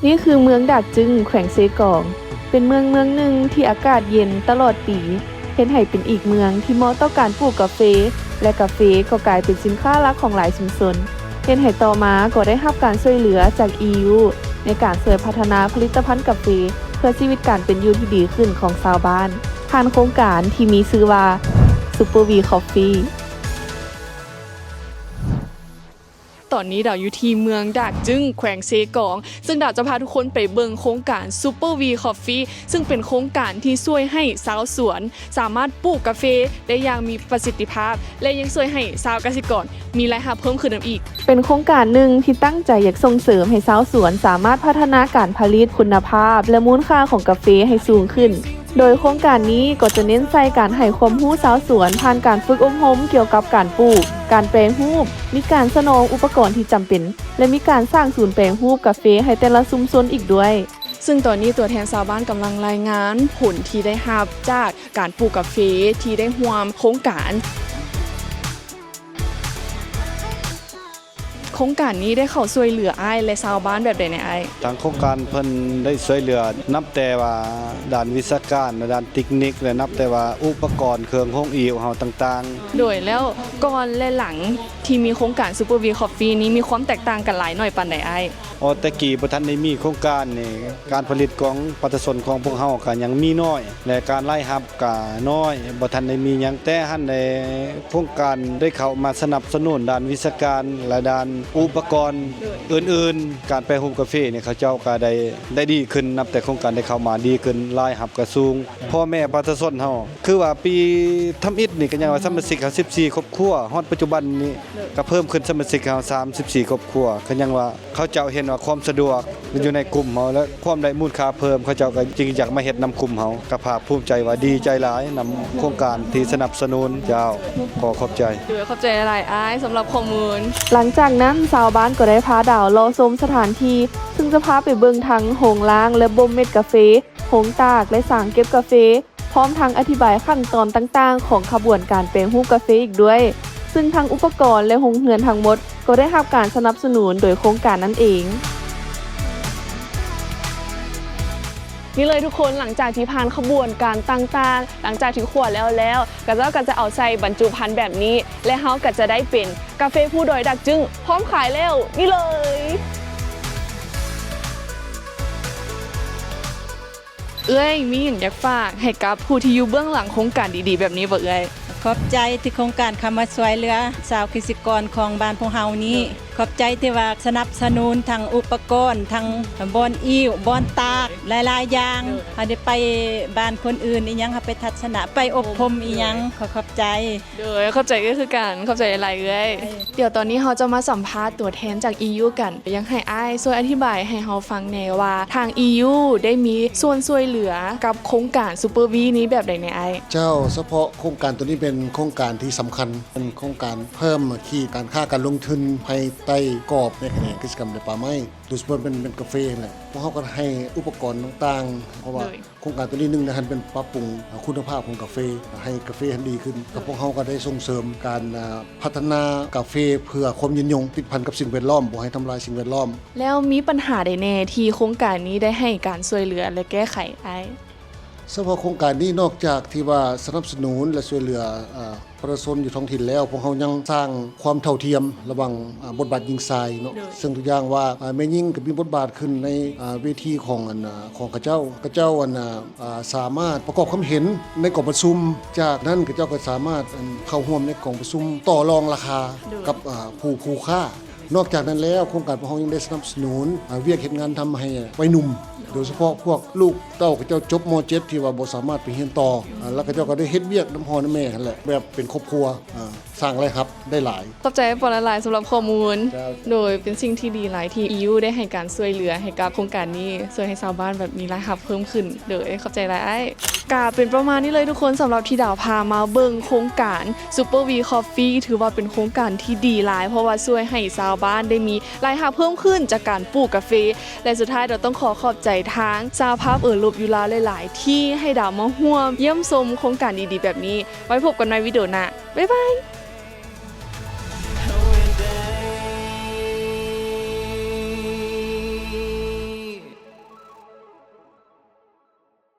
นี่คือเมืองดากจึงแขวงเซกองเป็นเมืองหนึ่งที่อากาศเย็นตลอดปีเฮ็ดให้เป็นอีกเมืองที่เหมาะต่อการปลูกกาแฟและกาแฟก็กลายเป็นสินค้าหลักของหลายชุมชนเฮ็ดให้ต่อมาก็ได้รับการช่วยเหลือจาก EU ในการช่วยพัฒนาผลิตภัณฑ์กาแฟเพื่อชีวิตการเป็นอยู่ที่ดีขึ้นของชาวบ้านผ่านโครงการที่มีชื่อว่า Super V Coffeeตอนนี้ดาวอยู่ที่เมืองดากจึงแขวงเซกองซึ่งดาวจะพาทุกคนไปเบิ่งโครงการ Super V Coffee ซึ่งเป็นโครงการที่ช่วยให้ชาวสวนสามารถปลูกกาแฟได้อย่างมีประสิทธิภาพและยังช่วยให้ชาวเกษตรกรมีรายรับเพิ่มขึ้นอีกเป็นโครงการหนึ่งที่ตั้งใจอยากส่งเสริมให้ชาวสวนสามารถพัฒนาการผลิตคุณภาพและมูลค่าของกาแฟให้สูงขึ้นโดยโครงการนี้ก็จะเน้นใส่การให้ความรู้ชาวสวนผ่านการฝึกอบรมเกี่ยวกับการปลูกการแปรรูปมีการสนองอุปกรณ์ที่จำเป็นและมีการสร้างศูนย์แปรรูปกาแฟให้แต่ละชุมชนอีกด้วยซึ่งตอนนี้ตัวแทนชาวบ้านกำลังรายงานผลที่ได้รับจากการปลูกกาแฟที่ได้ร่วมโครงการโครงการนี้ได้เข้าช่วยเหลืออ้ายและชาวบ้านแบบใดในอ้ายทางโครงการเพิ่นได้ช่วยเหลือนับแต่ว่าด้านวิชาการด้านเทคนิคและนับแต่ว่าอุปกรณ์เครื่องห้องอีเฮาต่างๆโดยแล้วก่อนและหลังที่มีโครงการ Super V Coffee นี้มีความแตกต่างกันหลายหน่อยปานใดอ้ายแต่กี้บ่ทันได้มีโครงการนี่การผลิตของประชาชนของพวกเฮาก็ยังมีน้อยและการรายรับก็น้อยบ่ทันได้มีหยังแต่หันในโครงการได้เข้ามาสนับสนุนด้านวิชาการและด้านอุปกรณ์อื่นๆการแปรรูปกาแฟเนี่ยเขาเจ้าก็ได้ดีขึ้นนับแต่โครงการได้เข้ามาดีขึ้นรายรับก็สูงพ่อแม่ประชาชนเฮาคือว่าปีทำอิฐนี่ก็ยังว่าสมาชิกเขา14ครอบครัวฮอดปัจจุบันนี้ก็เพิ่มขึ้นสมาชิกเขา34ครอบครัวก็ยังว่าเขาเจ้าเห็นว่าความสะดวกอยู่ในกลุ่มเฮาและความได้มูลค่าเพิ่มเขาเจ้าก็จริงอยากมาเฮ็ดนำกลุ่มเฮาก็ภาคภูมิใจว่าดีใจหลายนำโครงการที่สนับสนุนเจ้าขอขอบใจด้วยขอบใจหลายอ้ายสำหรับข้อมูลหลังจากนั้นชาวบ้านก็ได้พาดาวรอชมสถานที่ซึ่งจะพาไปเบิ่งทั้งโรงล้างและบ่มเม็ดกาแฟโรงตากและสางเก็บกาแฟพร้อมทั้งอธิบายขั้นตอนต่างๆของขบวนการแปรรูปกาแฟอีกด้วยซึ่งทั้งอุปกรณ์และโรงเรือนทั้งหมดก็ได้รับการสนับสนุนโดยโครงการนั่นเองนี่เลยทุกคนหลังจากที่ผ่านขบวนการต่างๆหลังจากที่ขวดแล้วก็จะเอาใส่บรรจุภัณฑ์แบบนี้และเฮาก็จะได้เป็นกาแฟผู้ดอยดักจึงพร้อมขายแล้วนี่เลยมีอย่างอยากฝากให้กับผู้ที่อยู่เบื้องหลังโครงการดีๆแบบนี้บ่ขอบใจที่โครงการเข้ามาช่วยเหลือชาวเกษตรกรของบ้านพวกเฮานี้ขอบใจที่ว่าสนับสนุนทั้งอุปกรณ์ทั้งบอนอิ่วบอนตากหลายๆอย่างเฮาได้ไปบ้านคนอื่นอีหยังเฮาไปทัศนะไปอบรมอีหยังขอบใจขอบใจก็คือกันขอบใจหลายเดี๋ยวตอนนี้เฮาจะมาสัมภาษณ์ตัวแทนจาก EU กันยังให้อ้ายช่วยอธิบายให้เฮาฟังแน่ว่าทาง EU ได้มีส่วนช่วยเหลือกับโครงการ Super V นี้แบบใดในอ้ายเจ้าเฉพาะโครงการตัวนี้เป็นโครงการที่สำคัญเป็นโครงการเพิ่มขีดการค่าการลงทุนภายใต้กรอบในแขนงกิจกรรมในป่าไม้โดยเฉพาะเป็นกาแฟแหละพวกเขาก็ให้อุปกรณ์ต่างๆเพราะว่าโครงการตัวนี้นึงนะฮะเป็นปรับปรุงคุณภาพของกาแฟให้กาแฟดีขึ้นกับพวกเขาก็ได้ส่งเสริมการพัฒนากาแฟเพื่อความยืนยงติดพันกับสิ่งแวดล้อมบ่ให้ทำลายสิ่งแวดล้อมแล้วมีปัญหาใดแน่ที่โครงการนี้ได้ให้การช่วยเหลือและแก้ไขเฉพาะโครงการนี้นอกจากที่ว่าสนับสนุนและช่วยเหลือประชาชนอยู่ท้องถิ่นแล้วพวกเขายังสร้างความเท่าเทียมระหว่างบทบาทหญิงชายเนาะซึ่งทุกอย่างว่าแม่หญิงก็มีบทบาทขึ้นในเวทีของกระเจ้สามารถประกอบความเห็นในกองประชุมจากนั้นกระเจ้าก็สามารถเข้าร่วมในกองประชุมต่อรองราคากับผู้ค้านอกจากนั้นแล้วโครงการพวกเขายังได้สนับสนุนเวียกเฮ็ดงานทำให้วัยหนุ่มโดยเฉพาะพวกลูกเต้าเขาเจ้าจบม.7 ที่ว่าบ่สามารถไปเรียนต่อแล้วเขาเจ้าก็ได้เฮ็ดเวียกน้ำพ่อน้ำแม่นั่นแหละแบบเป็นครอบครัวสร้างรายรับได้หลายขอบใจปอหลายสำหรับข้อมูลโดยเป็นสิ่งที่ดีหลายที่ EU ได้ให้การช่วยเหลือให้กับโครงการนี้ช่วยให้ชาวบ้านแบบมีรายรับเพิ่มขึ้นโดยขอบใจหลายกาเป็นประมาณนี้เลยทุกคนสำหรับที่ดาวพามาเบิ่งโครงการ Super V Coffee ถือว่าเป็นโครงการที่ดีหลายเพราะว่าช่วยให้ชาวบ้านได้มีรายรับเพิ่มขึ้นจากการปลูกกาแฟและสุดท้ายเราต้องขอบใจทางสหภาพลบยูลาหลายๆที่ให้ดาวมาร่วมเยี่ยมชมโครงการดีๆแบบนี้ไว้พบกันในวิดีโอหน้าบ๊ายบาย